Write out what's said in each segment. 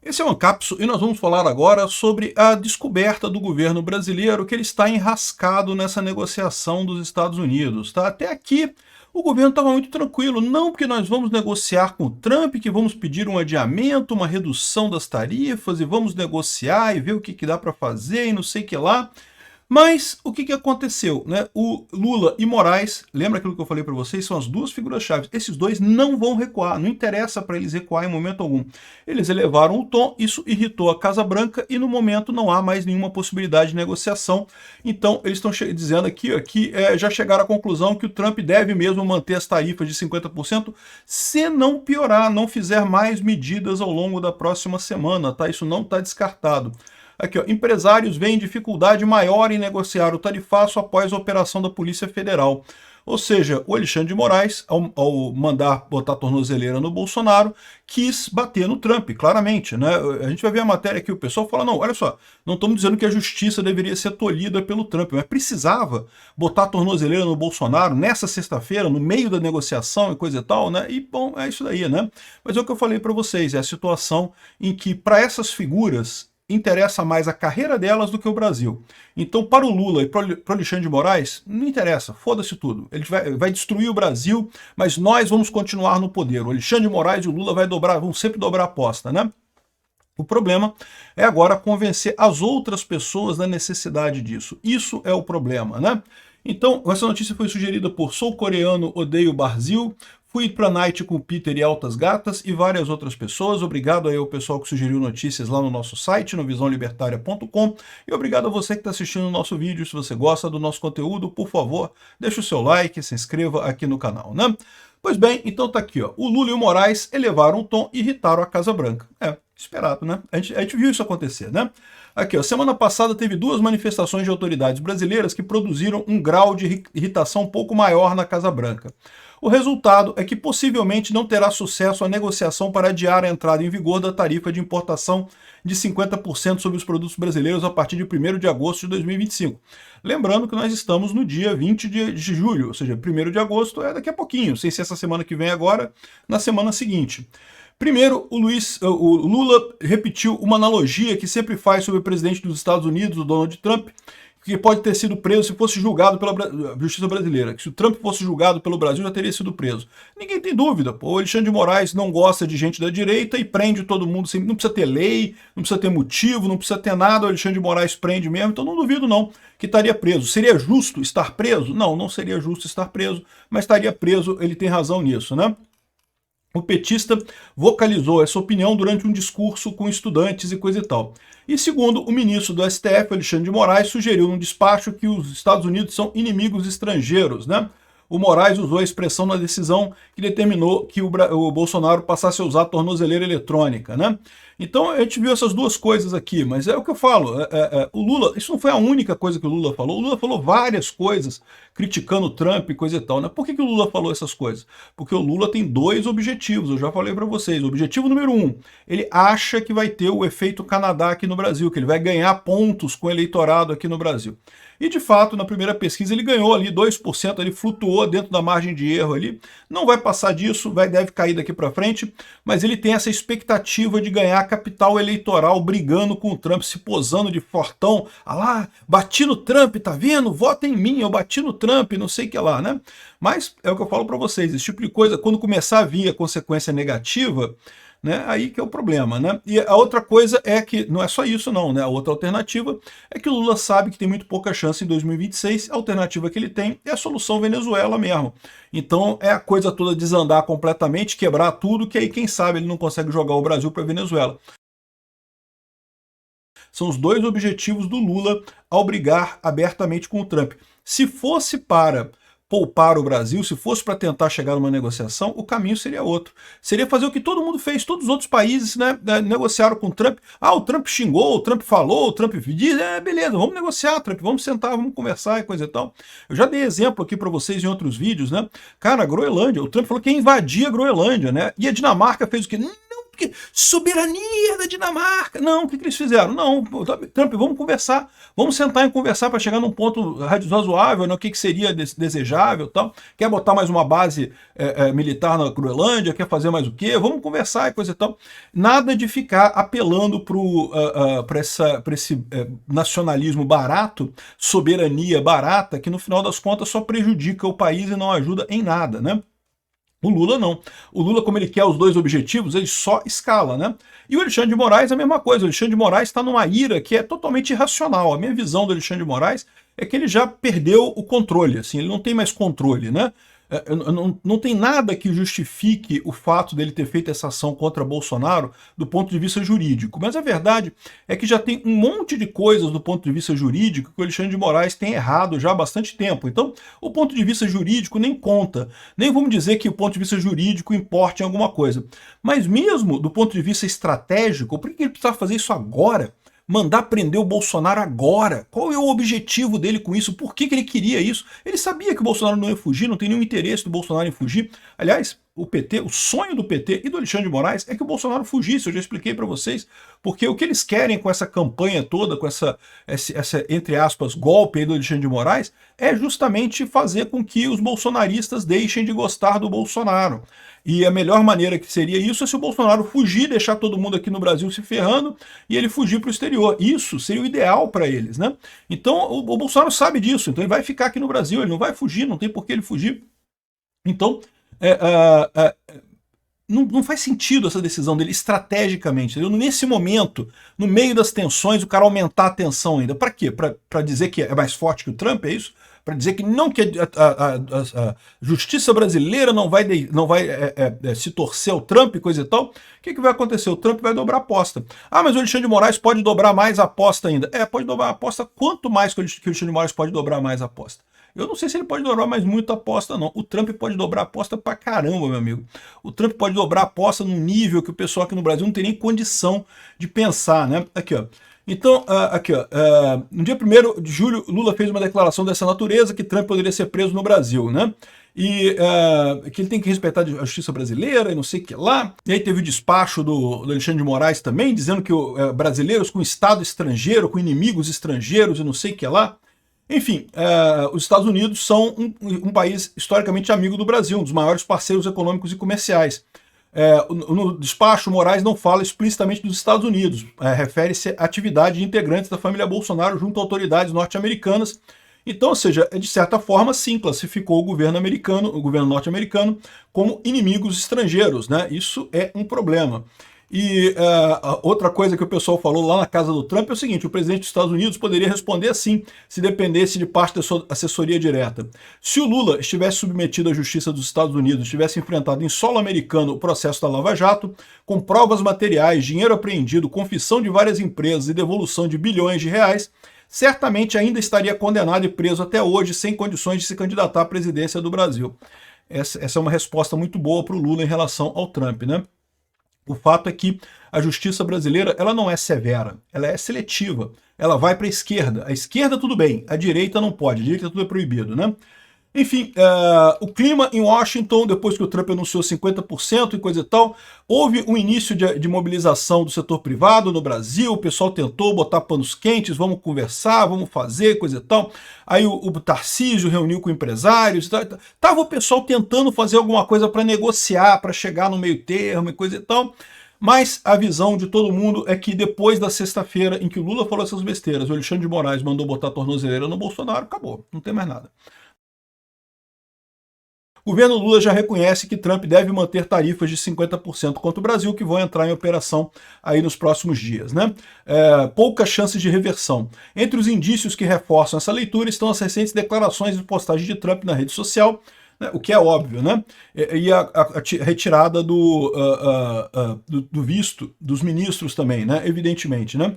Esse é o Ancapso e nós vamos falar agora sobre a descoberta do governo brasileiro que ele está enrascado nessa negociação dos Estados Unidos. Tá? Até aqui o governo estava muito tranquilo, não porque nós vamos negociar com o Trump, que vamos pedir um adiamento, uma redução das tarifas e vamos negociar e ver o que dá para fazer e não sei o que lá. Mas o que aconteceu? Né? O Lula e Moraes, lembra aquilo que eu falei para vocês? São as duas figuras-chave. Esses dois não vão recuar, não interessa para eles recuar em momento algum. Eles elevaram o tom, isso irritou a Casa Branca e no momento não há mais nenhuma possibilidade de negociação. Então eles estão dizendo aqui que já chegaram à conclusão que o Trump deve mesmo manter as tarifas de 50% se não piorar, não fizer mais medidas ao longo da próxima semana. Tá? Isso não está descartado. Aqui, ó, empresários veem dificuldade maior em negociar o tarifaço após a operação da Polícia Federal. Ou seja, o Alexandre de Moraes, ao mandar botar a tornozeleira no Bolsonaro, quis bater no Trump, claramente. Né? A gente vai ver a matéria aqui, o pessoal fala, não, olha só, não estamos dizendo que a justiça deveria ser tolhida pelo Trump, mas precisava botar a tornozeleira no Bolsonaro nessa sexta-feira, no meio da negociação e coisa e tal, né? E, bom, é isso daí, né? Mas é o que eu falei para vocês, é a situação em que, para essas figuras, interessa mais a carreira delas do que o Brasil. Então, para o Lula e para o Alexandre de Moraes, não interessa, foda-se tudo. Ele vai destruir o Brasil, mas nós vamos continuar no poder. O Alexandre de Moraes e o Lula vão sempre dobrar a aposta, né? O problema é agora convencer as outras pessoas da necessidade disso. Isso é o problema, né? Então, essa notícia foi sugerida por Sou Coreano, Odeio Brasil, Fui pra Night com o Peter e Altas Gatas e várias outras pessoas. Obrigado aí ao pessoal que sugeriu notícias lá no nosso site, no visãolibertaria.com. E obrigado a você que está assistindo o nosso vídeo. Se você gosta do nosso conteúdo, por favor, deixe o seu like, se inscreva aqui no canal, né? Pois bem, então tá aqui, ó. O Lula e o Moraes elevaram o tom e irritaram a Casa Branca. É, esperado, né? A gente viu isso acontecer, né? Aqui, ó, semana passada teve duas manifestações de autoridades brasileiras que produziram um grau de irritação um pouco maior na Casa Branca. O resultado é que possivelmente não terá sucesso a negociação para adiar a entrada em vigor da tarifa de importação de 50% sobre os produtos brasileiros a partir de 1º de agosto de 2025. Lembrando que nós estamos no dia 20 de julho, ou seja, 1º de agosto é daqui a pouquinho, sem ser essa semana que vem agora, na semana seguinte. Primeiro, o Lula repetiu uma analogia que sempre faz sobre o presidente dos Estados Unidos, o Donald Trump, que pode ter sido preso se fosse julgado pela justiça brasileira. Que se o Trump fosse julgado pelo Brasil, já teria sido preso. Ninguém tem dúvida. Pô. O Alexandre de Moraes não gosta de gente da direita e prende todo mundo. Não precisa ter lei, não precisa ter motivo, não precisa ter nada. O Alexandre de Moraes prende mesmo. Então não duvido não que estaria preso. Seria justo estar preso? Não, não seria justo estar preso, mas estaria preso, ele tem razão nisso, né? O petista vocalizou essa opinião durante um discurso com estudantes e coisa e tal. E segundo, o ministro do STF, Alexandre de Moraes, sugeriu num despacho que os Estados Unidos são inimigos estrangeiros, né? O Moraes usou a expressão na decisão que determinou que o Bolsonaro passasse a usar a tornozeleira eletrônica, né? Então a gente viu essas duas coisas aqui, mas é o que eu falo, o Lula, isso não foi a única coisa que o Lula falou várias coisas criticando o Trump e coisa e tal, né? Por que o Lula falou essas coisas? Porque o Lula tem dois objetivos, eu já falei para vocês. O objetivo número 1, ele acha que vai ter o efeito Canadá aqui no Brasil, que ele vai ganhar pontos com o eleitorado aqui no Brasil. E de fato, na primeira pesquisa ele ganhou ali 2%, ele flutuou dentro da margem de erro ali, não vai passar disso, deve cair daqui para frente, mas ele tem essa expectativa de ganhar capital eleitoral brigando com o Trump, se posando de fortão, ah lá, bati no Trump, tá vendo? Vota em mim, eu bati no Trump, não sei o que lá, né? Mas é o que eu falo para vocês, esse tipo de coisa, quando começar a vir a consequência negativa, né, aí que é o problema, né? E a outra coisa é que, não é só isso não, né? A outra alternativa é que o Lula sabe que tem muito pouca chance em 2026, a alternativa que ele tem é a solução Venezuela mesmo. Então é a coisa toda desandar completamente, quebrar tudo, que aí quem sabe ele não consegue jogar o Brasil para a Venezuela. São os dois objetivos do Lula ao brigar abertamente com o Trump. Se fosse para poupar o Brasil, se fosse para tentar chegar numa negociação, o caminho seria outro. Seria fazer o que todo mundo fez, todos os outros países, né, negociaram com o Trump. Ah, o Trump xingou, o Trump falou, o Trump disse, beleza, vamos negociar, Trump, vamos sentar, vamos conversar e coisa e tal. Eu já dei exemplo aqui para vocês em outros vídeos, né? Cara, a Groenlândia, o Trump falou que ia invadir a Groenlândia, né? E a Dinamarca fez o quê? Não porque soberania da Dinamarca. Não, o que eles fizeram? Não, Trump, vamos conversar, vamos sentar e conversar para chegar num ponto razoável, né, o que seria desejável, tal. Quer botar mais uma base militar na Groenlândia, quer fazer mais o quê? Vamos conversar e coisa e tal. Nada de ficar apelando para esse nacionalismo barato, soberania barata, que no final das contas só prejudica o país e não ajuda em nada, né? O Lula não. O Lula, como ele quer os dois objetivos, ele só escala, né? E o Alexandre de Moraes é a mesma coisa. O Alexandre de Moraes está numa ira que é totalmente irracional. A minha visão do Alexandre de Moraes é que ele já perdeu o controle, assim, ele não tem mais controle, né? Não tem nada que justifique o fato dele ter feito essa ação contra Bolsonaro do ponto de vista jurídico. Mas a verdade é que já tem um monte de coisas do ponto de vista jurídico que o Alexandre de Moraes tem errado já há bastante tempo. Então, o ponto de vista jurídico nem conta. Nem vamos dizer que o ponto de vista jurídico importe em alguma coisa. Mas mesmo do ponto de vista estratégico, por que ele precisa fazer isso agora? Mandar prender o Bolsonaro agora? Qual é o objetivo dele com isso? Por que ele queria isso? Ele sabia que o Bolsonaro não ia fugir, não tem nenhum interesse do Bolsonaro em fugir. Aliás, o PT, o sonho do PT e do Alexandre de Moraes é que o Bolsonaro fugisse, eu já expliquei para vocês, porque o que eles querem com essa campanha toda, com essa entre aspas, golpe aí do Alexandre de Moraes, é justamente fazer com que os bolsonaristas deixem de gostar do Bolsonaro. E a melhor maneira que seria isso é se o Bolsonaro fugir, deixar todo mundo aqui no Brasil se ferrando e ele fugir para o exterior. Isso seria o ideal para eles, né? Então o Bolsonaro sabe disso, então ele vai ficar aqui no Brasil, ele não vai fugir, não tem por que ele fugir. Então, não faz sentido essa decisão dele estrategicamente. Entendeu? Nesse momento, no meio das tensões, o cara aumentar a tensão ainda. Para quê? Para dizer que é mais forte que o Trump, é isso? Para dizer que não, que a justiça brasileira não vai se torcer ao Trump e coisa e tal. O que vai acontecer? O Trump vai dobrar a aposta. Ah, mas o Alexandre de Moraes pode dobrar mais a aposta ainda. Pode dobrar a aposta. Quanto mais que o Alexandre de Moraes pode dobrar mais a aposta? Eu não sei se ele pode dobrar mais muita aposta, não. O Trump pode dobrar a aposta pra caramba, meu amigo. O Trump pode dobrar a aposta num nível que o pessoal aqui no Brasil não tem nem condição de pensar, né? Aqui, ó. Então, no dia 1º de julho, Lula fez uma declaração dessa natureza, que Trump poderia ser preso no Brasil, né? E que ele tem que respeitar a justiça brasileira e não sei o que lá. E aí teve o despacho do Alexandre de Moraes também, dizendo que brasileiros com Estado estrangeiro, com inimigos estrangeiros e não sei o que lá. Enfim, os Estados Unidos são um país historicamente amigo do Brasil, um dos maiores parceiros econômicos e comerciais. No despacho, Moraes não fala explicitamente dos Estados Unidos, refere-se à atividade de integrantes da família Bolsonaro junto a autoridades norte-americanas. Então, ou seja, de certa forma, sim, classificou o governo norte-americano, como inimigos estrangeiros, né? Isso é um problema. E outra coisa que o pessoal falou lá na casa do Trump é o seguinte: o presidente dos Estados Unidos poderia responder assim, se dependesse de parte da sua assessoria direta. Se o Lula estivesse submetido à justiça dos Estados Unidos, estivesse enfrentado em solo americano o processo da Lava Jato, com provas materiais, dinheiro apreendido, confissão de várias empresas e devolução de bilhões de reais, certamente ainda estaria condenado e preso até hoje, sem condições de se candidatar à presidência do Brasil. Essa é uma resposta muito boa para o Lula em relação ao Trump, né? O fato é que a justiça brasileira ela não é severa, ela é seletiva. Ela vai para a esquerda. A esquerda tudo bem, a direita não pode, a direita tudo é proibido, né? Enfim, o clima em Washington, depois que o Trump anunciou 50% e coisa e tal, houve um início de mobilização do setor privado no Brasil, o pessoal tentou botar panos quentes, vamos conversar, vamos fazer, coisa e tal. Aí o Tarcísio reuniu com empresários, estava o pessoal tentando fazer alguma coisa para negociar, para chegar no meio termo e coisa e tal. Mas a visão de todo mundo é que depois da sexta-feira em que o Lula falou essas besteiras, o Alexandre de Moraes mandou botar a tornozeleira no Bolsonaro, acabou, não tem mais nada. O governo Lula já reconhece que Trump deve manter tarifas de 50% contra o Brasil, que vão entrar em operação aí nos próximos dias, né? Poucas chances de reversão. Entre os indícios que reforçam essa leitura estão as recentes declarações e postagens de Trump na rede social, né? O que é óbvio, né? E a retirada do visto dos ministros também, né? Evidentemente, né?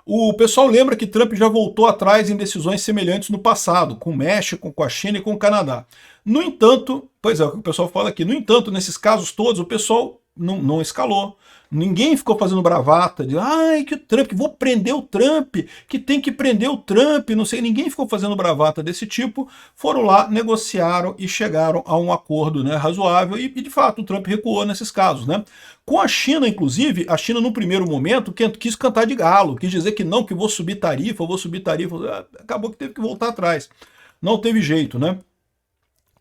O pessoal lembra que Trump já voltou atrás em decisões semelhantes no passado, com o México, com a China e com o Canadá. No entanto, pois é, o que o pessoal fala aqui, no entanto, nesses casos todos, o pessoal não escalou. Ninguém ficou fazendo bravata de ai, que o Trump, que vou prender o Trump, que tem que prender o Trump, não sei. Ninguém ficou fazendo bravata desse tipo. Foram lá, negociaram e chegaram a um acordo, né, razoável e, de fato, o Trump recuou nesses casos, né? Com a China, inclusive, a China, no primeiro momento, quis cantar de galo, quis dizer que não, que vou subir tarifa, vou subir tarifa. Acabou que teve que voltar atrás. Não teve jeito, né?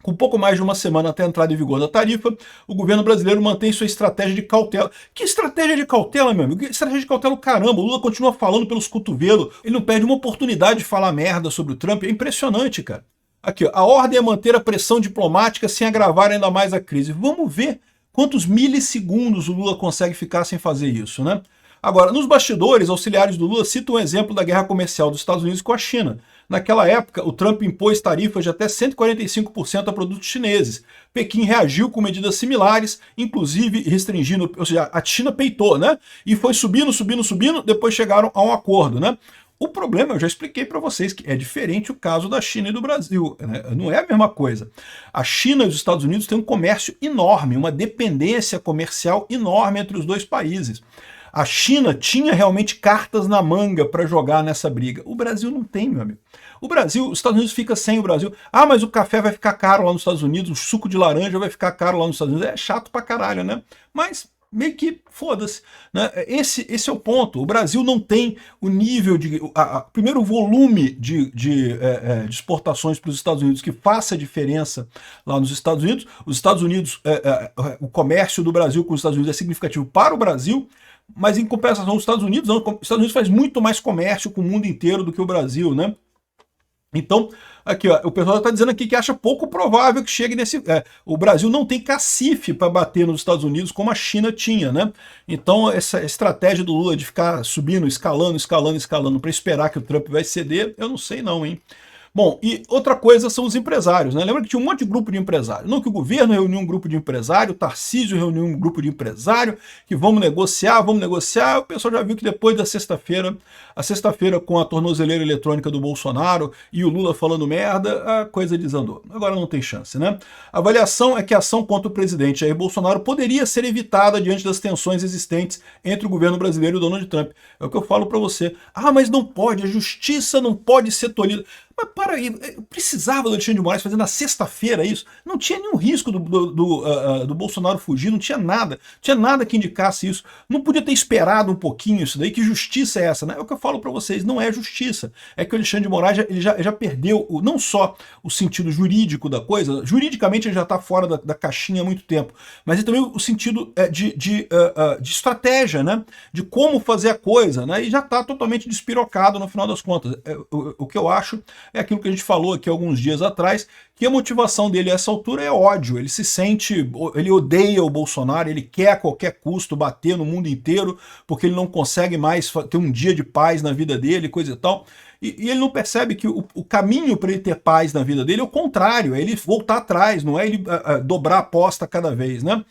Com pouco mais de uma semana até a entrada em vigor da tarifa, o governo brasileiro mantém sua estratégia de cautela. Que estratégia de cautela, meu amigo? Que estratégia de cautela, caramba. O Lula continua falando pelos cotovelos. Ele não perde uma oportunidade de falar merda sobre o Trump. É impressionante, cara. Aqui, ó, a ordem é manter a pressão diplomática sem agravar ainda mais a crise. Vamos ver quantos milissegundos o Lula consegue ficar sem fazer isso, né? Agora, nos bastidores, auxiliares do Lula citam um exemplo da guerra comercial dos Estados Unidos com a China. Naquela época, o Trump impôs tarifas de até 145% a produtos chineses. Pequim reagiu com medidas similares, inclusive restringindo, ou seja, a China peitou, né? E foi subindo, depois chegaram a um acordo, né? O problema, eu já expliquei para vocês, que é diferente o caso da China e do Brasil, né? Não é a mesma coisa. A China e os Estados Unidos têm um comércio enorme, uma dependência comercial enorme entre os dois países. A China tinha realmente cartas na manga para jogar nessa briga. O Brasil não tem, meu amigo. O Brasil, os Estados Unidos fica sem o Brasil. Ah, mas o café vai ficar caro lá nos Estados Unidos, o suco de laranja vai ficar caro lá nos Estados Unidos. É chato pra caralho, né? Mas meio que foda-se, né? Esse é o ponto. O Brasil não tem o nível de... primeiro, o volume de exportações para os Estados Unidos que faça diferença lá nos Estados Unidos. Os Estados Unidos, o comércio do Brasil com os Estados Unidos é significativo para o Brasil, mas em compensação, os Estados Unidos, não, os Estados Unidos faz muito mais comércio com o mundo inteiro do que o Brasil, né? Então, aqui, ó, o pessoal está dizendo aqui que acha pouco provável que chegue nesse... o Brasil não tem cacife para bater nos Estados Unidos como a China tinha, né? Então, essa estratégia do Lula de ficar subindo, escalando para esperar que o Trump vai ceder, eu não sei não, hein? Bom, e outra coisa são os empresários, né? Lembra que tinha um monte de grupo de empresários. Não que o governo reuniu um grupo de empresário, o Tarcísio reuniu um grupo de empresário, que vamos negociar. O pessoal já viu que depois da sexta-feira, com a tornozeleira eletrônica do Bolsonaro e o Lula falando merda, a coisa desandou. Agora não tem chance, né? A avaliação é que a ação contra o presidente Jair Bolsonaro poderia ser evitada diante das tensões existentes entre o governo brasileiro e o Donald Trump. É o que eu falo para você. Ah, mas não pode, a justiça não pode ser tolhida. Mas para aí, precisava do Alexandre de Moraes fazer na sexta-feira isso? Não tinha nenhum risco do Bolsonaro fugir, não tinha nada que indicasse isso. Não podia ter esperado um pouquinho isso daí? Que justiça é essa, né? É o que eu falo para vocês, não é justiça. É que o Alexandre de Moraes ele já perdeu não só o sentido jurídico da coisa, juridicamente ele já está fora da caixinha há muito tempo, mas também o sentido de estratégia, né? De como fazer a coisa, né? E já está totalmente despirocado no final das contas. O que eu acho é aquilo que a gente falou aqui alguns dias atrás, que a motivação dele a essa altura é ódio. Ele se sente, ele odeia o Bolsonaro, ele quer a qualquer custo bater no mundo inteiro, porque ele não consegue mais ter um dia de paz na vida dele, coisa e tal. E ele não percebe que o caminho para ele ter paz na vida dele é o contrário, é ele voltar atrás, não é ele dobrar a aposta cada vez, né?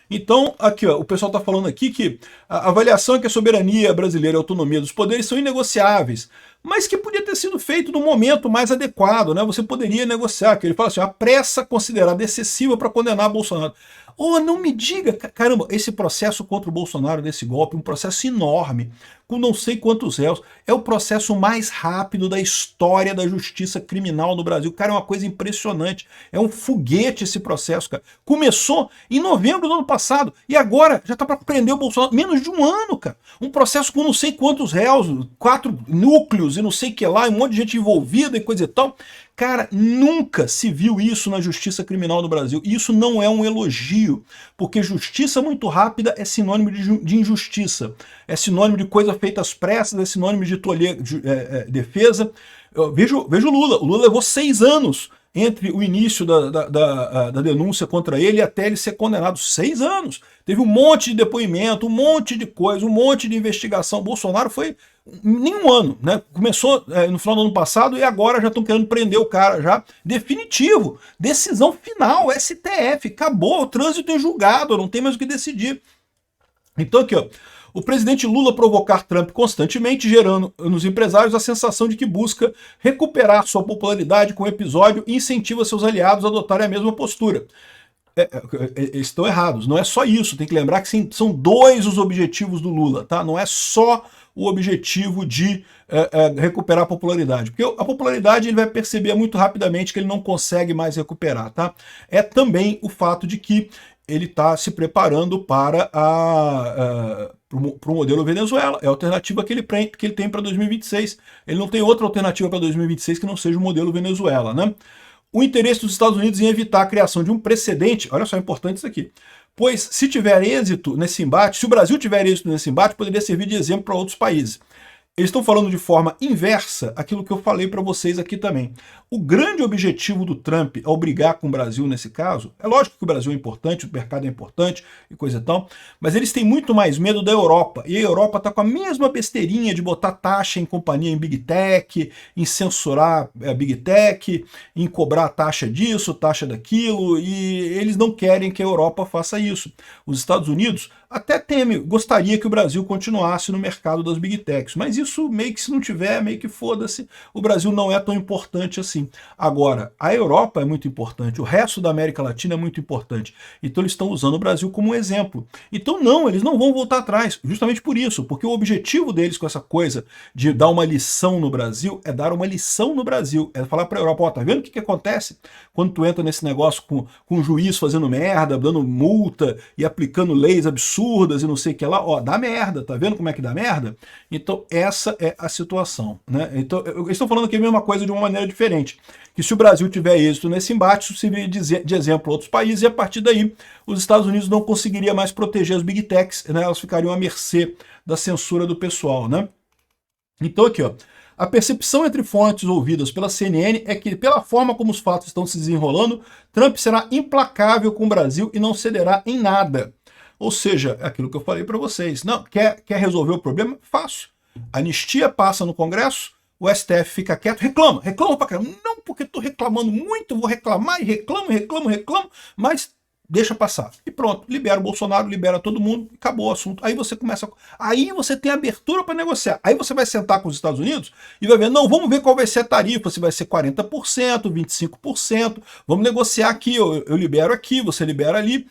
Então, aqui, ó, o pessoal está falando aqui que a avaliação é que a soberania brasileira e a autonomia dos poderes são inegociáveis, mas que podia ter sido feito no momento mais adequado, né? Você poderia negociar, que ele fala assim, a pressa considerada excessiva para condenar Bolsonaro. Oh, não me diga, caramba, esse processo contra o Bolsonaro desse golpe, um processo enorme, com não sei quantos réus, é o processo mais rápido da história da justiça criminal no Brasil. Cara, é uma coisa impressionante, é um foguete esse processo, cara. Começou em novembro do ano passado, e agora já tá para prender o Bolsonaro, menos de um ano, cara. Um processo com não sei quantos réus, 4 núcleos e não sei o que lá, um monte de gente envolvida e coisa e tal. Cara, nunca se viu isso na justiça criminal do Brasil. E isso não é um elogio, porque justiça muito rápida é sinônimo de injustiça, é sinônimo de coisa feita às pressas, é sinônimo de tolher defesa. Veja o Lula. O Lula levou 6 anos entre o início da denúncia contra ele até ele ser condenado. 6 anos. Teve um monte de depoimento, um monte de coisa, um monte de investigação. Bolsonaro foi nenhum ano, né? Começou no final do ano passado e agora já estão querendo prender o cara já. Definitivo. Decisão final, STF. Acabou, o trânsito em julgado, não tem mais o que decidir. Então aqui, ó. O presidente Lula provocar Trump constantemente, gerando nos empresários a sensação de que busca recuperar sua popularidade com o episódio e incentiva seus aliados a adotarem a mesma postura. eles estão errados. Não é só isso. Tem que lembrar que sim, são dois os objetivos do Lula, tá? Não é só o objetivo de recuperar a popularidade. Porque a popularidade ele vai perceber muito rapidamente que ele não consegue mais recuperar, tá? É também o fato de que ele está se preparando para o modelo Venezuela. É a alternativa que ele tem para 2026. Ele não tem outra alternativa para 2026 que não seja o modelo Venezuela, né? O interesse dos Estados Unidos em evitar a criação de um precedente, olha só, é importante isso aqui, pois se tiver êxito nesse embate, se o Brasil tiver êxito nesse embate, poderia servir de exemplo para outros países. Eles estão falando de forma inversa aquilo que eu falei para vocês aqui também. O grande objetivo do Trump ao brigar com o Brasil nesse caso, é lógico que o Brasil é importante, o mercado é importante e coisa e tal, mas eles têm muito mais medo da Europa. E a Europa está com a mesma besteirinha de botar taxa em companhia em Big Tech, em censurar a Big Tech, em cobrar taxa disso, taxa daquilo, e eles não querem que a Europa faça isso. Os Estados Unidos até gostaria que o Brasil continuasse no mercado das Big Techs, mas isso meio que se não tiver, meio que foda-se, o Brasil não é tão importante assim. Agora, a Europa é muito importante, o resto da América Latina é muito importante, então eles estão usando o Brasil como um exemplo. Então não, eles não vão voltar atrás, justamente por isso, porque o objetivo deles com essa coisa de dar uma lição no Brasil é dar uma lição no Brasil, é falar para a Europa, ó, tá vendo o que acontece quando tu entra nesse negócio com o juiz fazendo merda, dando multa e aplicando leis absurdas e não sei o que lá, ó, dá merda, tá vendo como é que dá merda? Então essa é a situação, né? Então eles estão falando aqui a mesma coisa de uma maneira diferente, que se o Brasil tiver êxito nesse embate, isso serviria de exemplo a outros países, e a partir daí os Estados Unidos não conseguiriam mais proteger as Big Techs, né? Elas ficariam à mercê da censura do pessoal, né? Então aqui, ó, a percepção entre fontes ouvidas pela CNN é que, pela forma como os fatos estão se desenrolando, Trump será implacável com o Brasil e não cederá em nada. Ou seja, é aquilo que eu falei para vocês. Não, quer resolver o problema? Fácil. A anistia passa no Congresso, o STF fica quieto, reclama pra caramba. Não, porque estou reclamando muito, vou reclamar e reclamo, mas deixa passar. E pronto, libera o Bolsonaro, libera todo mundo, acabou o assunto. Aí você começa. Aí você tem abertura para negociar. Aí você vai sentar com os Estados Unidos e vai ver, não, vamos ver qual vai ser a tarifa, se vai ser 40%, 25%, vamos negociar aqui, eu libero aqui, você libera ali.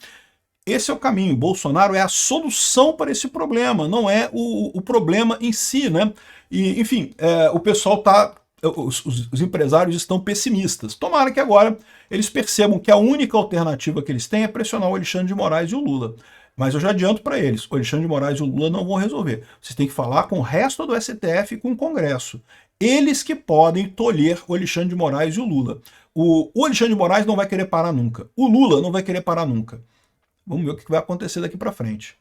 Esse é o caminho. Bolsonaro é a solução para esse problema, não é o problema em si, né? E, enfim, o pessoal tá. Os empresários estão pessimistas. Tomara que agora eles percebam que a única alternativa que eles têm é pressionar o Alexandre de Moraes e o Lula. Mas eu já adianto para eles, o Alexandre de Moraes e o Lula não vão resolver. Vocês têm que falar com o resto do STF e com o Congresso. Eles que podem tolher o Alexandre de Moraes e o Lula. O Alexandre de Moraes não vai querer parar nunca. O Lula não vai querer parar nunca. Vamos ver o que vai acontecer daqui para frente.